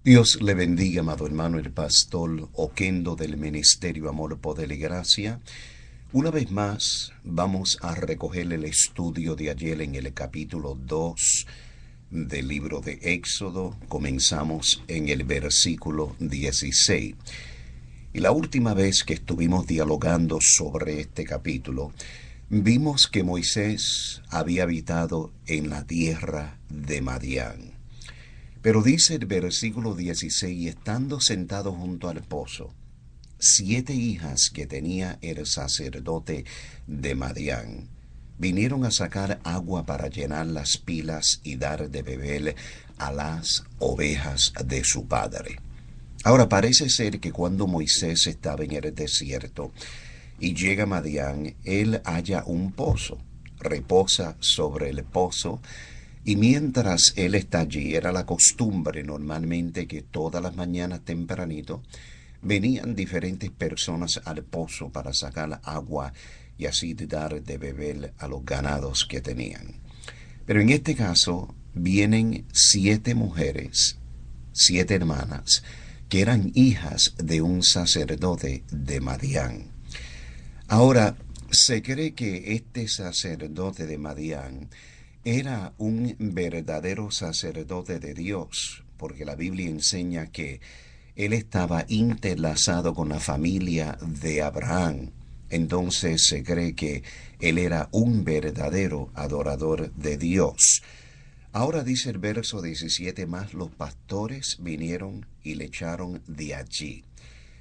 Dios le bendiga, amado hermano, el pastor Oquendo del Ministerio Amor, Poder y Gracia. Una vez más, vamos a recoger el estudio de ayer en el capítulo 2 del libro de Éxodo. Comenzamos en el versículo 16. Y la última vez que estuvimos dialogando sobre este capítulo, vimos que Moisés había habitado en la tierra de Madián. Pero dice el versículo 16, y estando sentado junto al pozo, 7 hijas que tenía el sacerdote de Madián vinieron a sacar agua para llenar las pilas y dar de beber a las ovejas de su padre. Ahora parece ser que cuando Moisés estaba en el desierto y llega a Madián, él halla un pozo, reposa sobre el pozo. Y mientras él está allí, era la costumbre normalmente que todas las mañanas tempranito venían diferentes personas al pozo para sacar agua y así dar de beber a los ganados que tenían. Pero en este caso vienen 7 mujeres, 7 hermanas, que eran hijas de un sacerdote de Madián. Ahora, se cree que este sacerdote de Madián era un verdadero sacerdote de Dios, porque la Biblia enseña que él estaba interlazado con la familia de Abraham. Entonces se cree que él era un verdadero adorador de Dios. Ahora dice el verso 17, más los pastores vinieron y le echaron de allí.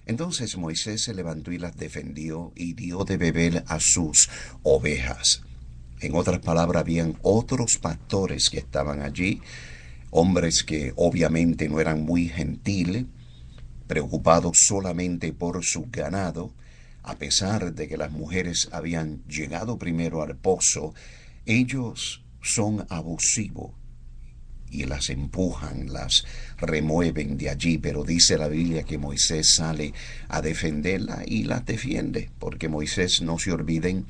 Entonces Moisés se levantó y las defendió y dio de beber a sus ovejas. En otras palabras, habían otros pastores que estaban allí, hombres que obviamente no eran muy gentiles, preocupados solamente por su ganado. A pesar de que las mujeres habían llegado primero al pozo, ellos son abusivos y las empujan, las remueven de allí, pero dice la Biblia que Moisés sale a defenderla y las defiende, porque Moisés, no se olviden,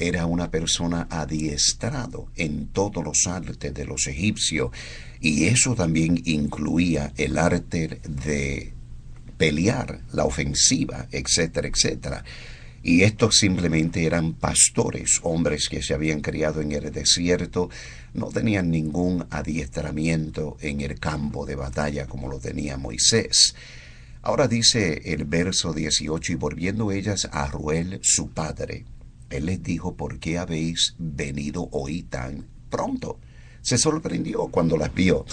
era una persona adiestrado en todos los artes de los egipcios, y eso también incluía el arte de pelear, la ofensiva, etcétera, etcétera. Y estos simplemente eran pastores, hombres que se habían criado en el desierto, no tenían ningún adiestramiento en el campo de batalla como lo tenía Moisés. Ahora dice el verso 18, y volviendo ellas a Ruel su padre, él les dijo, ¿por qué habéis venido hoy tan pronto? Se sorprendió cuando las vio,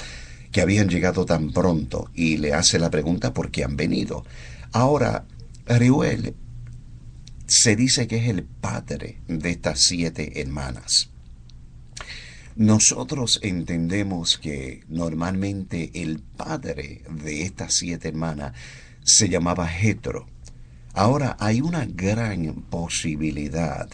que habían llegado tan pronto, y le hace la pregunta por qué han venido. Ahora, Reuel se dice que es el padre de estas 7 hermanas. Nosotros entendemos que normalmente el padre de estas 7 hermanas se llamaba Jetro. Ahora, hay una gran posibilidad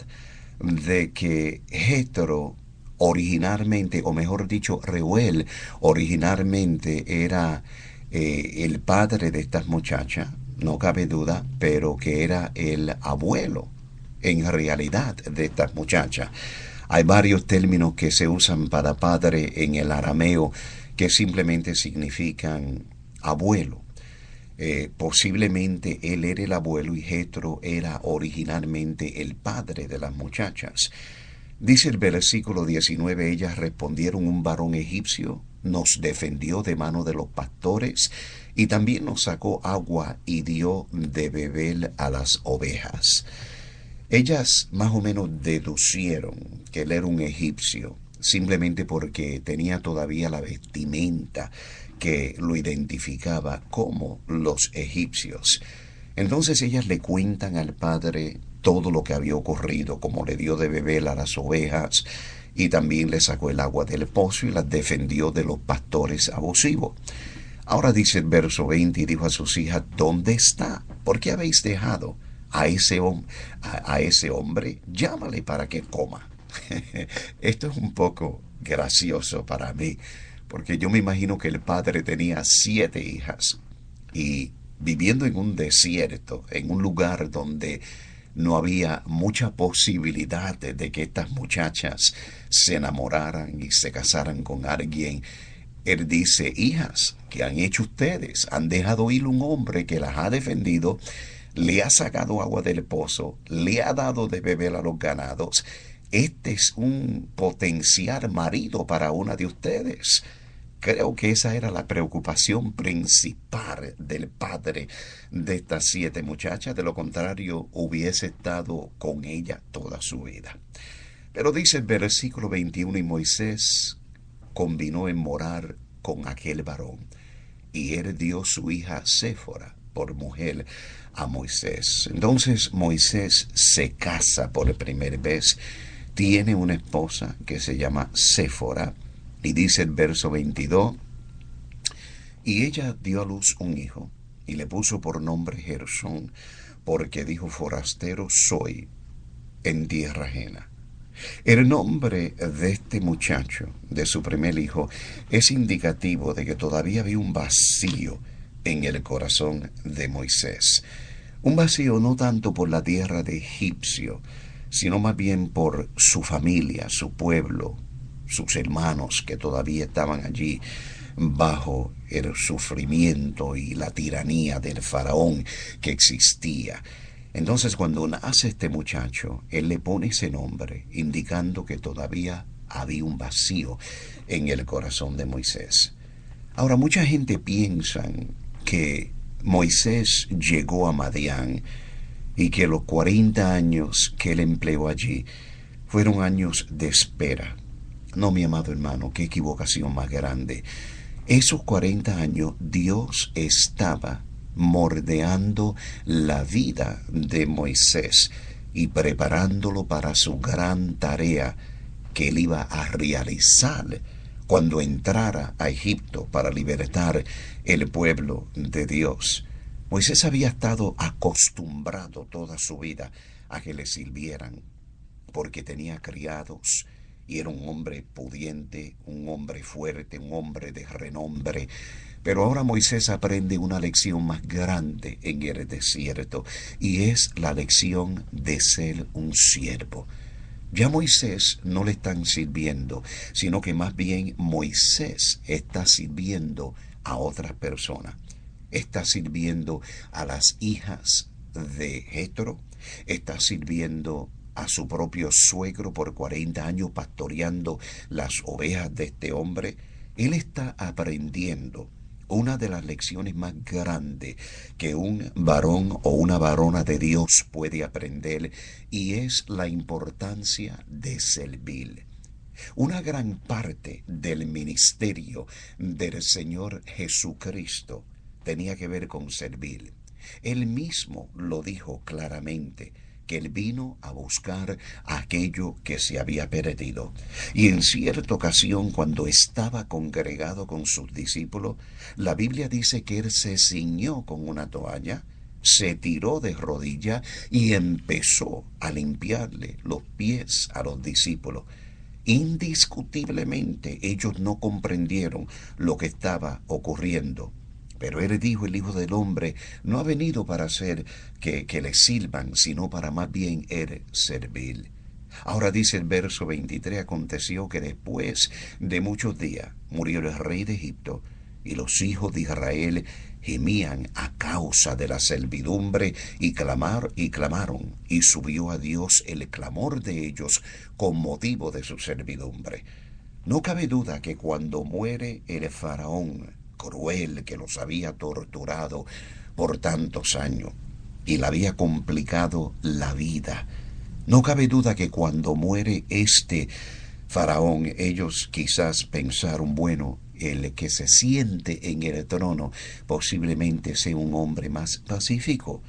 de que Jetro originalmente, o mejor dicho, Reuel originalmente era el padre de estas muchachas, no cabe duda, pero que era el abuelo en realidad de estas muchachas. Hay varios términos que se usan para padre en el arameo que simplemente significan abuelo. Posiblemente él era el abuelo y Jetro era originalmente el padre de las muchachas. Dice el versículo 19, ellas respondieron, un varón egipcio nos defendió de mano de los pastores y también nos sacó agua y dio de beber a las ovejas. Ellas más o menos deducieron que él era un egipcio, simplemente porque tenía todavía la vestimenta que lo identificaba como los egipcios. Entonces ellas le cuentan al padre todo lo que había ocurrido, como le dio de beber a las ovejas y también le sacó el agua del pozo y las defendió de los pastores abusivos. Ahora dice el verso 20, y dijo a sus hijas, ¿dónde está? ¿Por qué habéis dejado a ese hombre? Llámale para que coma. Esto es un poco gracioso para mí, porque yo me imagino que el padre tenía 7 hijas y viviendo en un desierto, en un lugar donde no había mucha posibilidad de que estas muchachas se enamoraran y se casaran con alguien Él dice, hijas, ¿qué han hecho ustedes? Han dejado ir un hombre que las ha defendido, le ha sacado agua del pozo, le ha dado de beber a los ganados. Este es un potencial marido para una de ustedes. Creo que esa era la preocupación principal del padre de estas 7 muchachas. De lo contrario, hubiese estado con ella toda su vida. Pero dice el versículo 21, y Moisés combinó en morar con aquel varón, y él dio su hija Séfora por mujer a Moisés. Entonces Moisés se casa por primera vez, tiene una esposa que se llama Séfora, y dice el verso 22, y ella dio a luz un hijo, y le puso por nombre Gersón, porque dijo, forastero soy en tierra ajena. El nombre de este muchacho, de su primer hijo, es indicativo de que todavía había un vacío en el corazón de Moisés. Un vacío no tanto por la tierra de Egipcio, sino más bien por su familia, su pueblo, sus hermanos que todavía estaban allí bajo el sufrimiento y la tiranía del faraón que existía. Entonces, cuando nace este muchacho, él le pone ese nombre, indicando que todavía había un vacío en el corazón de Moisés. Ahora, mucha gente piensa que Moisés llegó a Madián y que los 40 años que él empleó allí fueron años de espera. No, mi amado hermano, qué equivocación más grande. Esos 40 años Dios estaba moldeando la vida de Moisés y preparándolo para su gran tarea que él iba a realizar cuando entrara a Egipto para libertar el pueblo de Dios. Moisés había estado acostumbrado toda su vida a que le sirvieran, porque tenía criados y era un hombre pudiente, un hombre fuerte, un hombre de renombre. Pero ahora Moisés aprende una lección más grande en el desierto, y es la lección de ser un siervo. Ya Moisés no le están sirviendo, sino que más bien Moisés está sirviendo a otras personas. Está sirviendo a las hijas de Jetro, está sirviendo a su propio suegro por 40 años pastoreando las ovejas de este hombre. Él está aprendiendo una de las lecciones más grandes que un varón o una varona de Dios puede aprender, y es la importancia de servir. Una gran parte del ministerio del Señor Jesucristo tenía que ver con servir. Él mismo lo dijo claramente, que él vino a buscar aquello que se había perdido. Y en cierta ocasión, cuando estaba congregado con sus discípulos, la Biblia dice que él se ciñó con una toalla, se tiró de rodillas y empezó a limpiarle los pies a los discípulos. Indiscutiblemente ellos no comprendieron lo que estaba ocurriendo. Pero él dijo, el Hijo del Hombre no ha venido para hacer que le sirvan, sino para más bien él servir. Ahora dice el verso 23, aconteció que después de muchos días murió el rey de Egipto, y los hijos de Israel gemían a causa de la servidumbre y clamaron, y subió a Dios el clamor de ellos con motivo de su servidumbre. No cabe duda que cuando muere el faraón cruel que los había torturado por tantos años y le había complicado la vida, no cabe duda que cuando muere este faraón, ellos quizás pensaron, bueno, el que se siente en el trono posiblemente sea un hombre más pacífico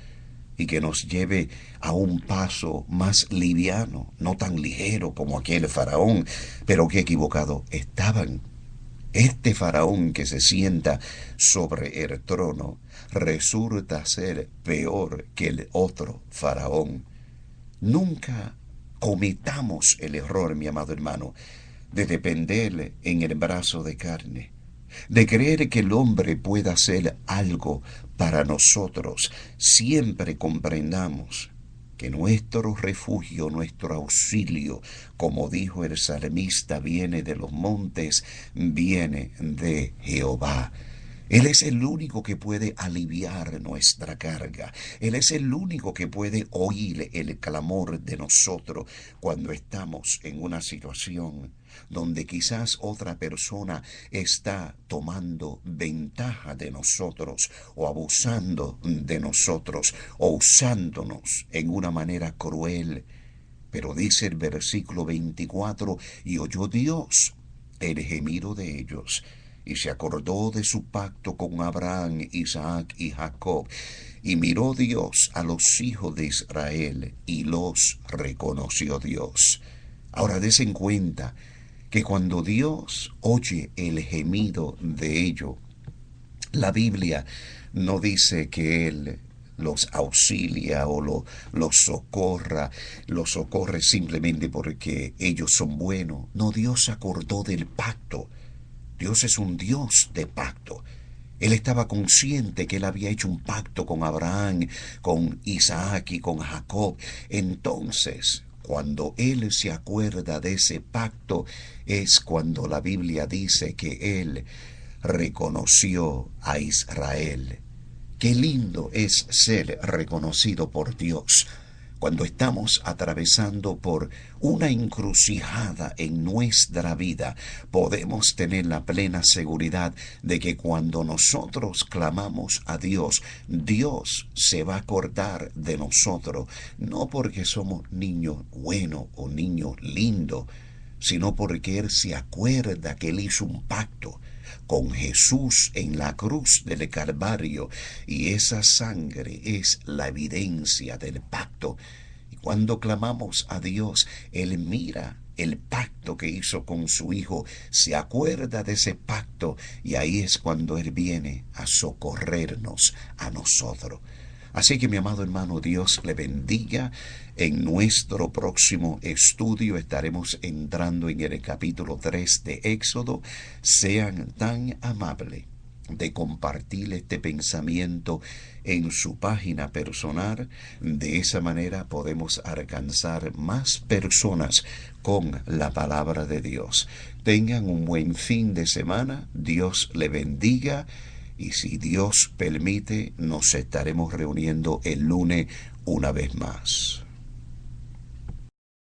y que nos lleve a un paso más liviano, no tan ligero como aquel faraón. Pero qué equivocado estaban. Este faraón que se sienta sobre el trono resulta ser peor que el otro faraón. Nunca cometamos el error, mi amado hermano, de depender en el brazo de carne, de creer que el hombre pueda hacer algo para nosotros. Siempre comprendamos que nuestro refugio, nuestro auxilio, como dijo el salmista, viene de los montes, viene de Jehová. Él es el único que puede aliviar nuestra carga. Él es el único que puede oír el clamor de nosotros cuando estamos en una situación donde quizás otra persona está tomando ventaja de nosotros o abusando de nosotros o usándonos en una manera cruel. Pero dice el versículo 24, y oyó Dios el gemido de ellos, y se acordó de su pacto con Abraham, Isaac y Jacob, y miró Dios a los hijos de Israel, y los reconoció Dios. Ahora des en cuenta que cuando Dios oye el gemido de ellos, la Biblia no dice que Él los auxilia o los socorre simplemente porque ellos son buenos. No, Dios se acordó del pacto. Dios es un Dios de pacto. Él estaba consciente que Él había hecho un pacto con Abraham, con Isaac y con Jacob. Entonces, cuando Él se acuerda de ese pacto, es cuando la Biblia dice que Él reconoció a Israel. Qué lindo es ser reconocido por Dios. Cuando estamos atravesando por una encrucijada en nuestra vida, podemos tener la plena seguridad de que cuando nosotros clamamos a Dios, Dios se va a acordar de nosotros, no porque somos niños buenos o niños lindos, sino porque Él se acuerda que Él hizo un pacto con Jesús en la cruz del Calvario, y esa sangre es la evidencia del pacto. Y cuando clamamos a Dios, Él mira el pacto que hizo con su Hijo, se acuerda de ese pacto, y ahí es cuando Él viene a socorrernos a nosotros. Así que, mi amado hermano, Dios le bendiga. En nuestro próximo estudio estaremos entrando en el capítulo 3 de Éxodo. Sean tan amables de compartir este pensamiento en su página personal. De esa manera podemos alcanzar más personas con la palabra de Dios. Tengan un buen fin de semana. Dios le bendiga. Y si Dios permite, nos estaremos reuniendo el lunes una vez más.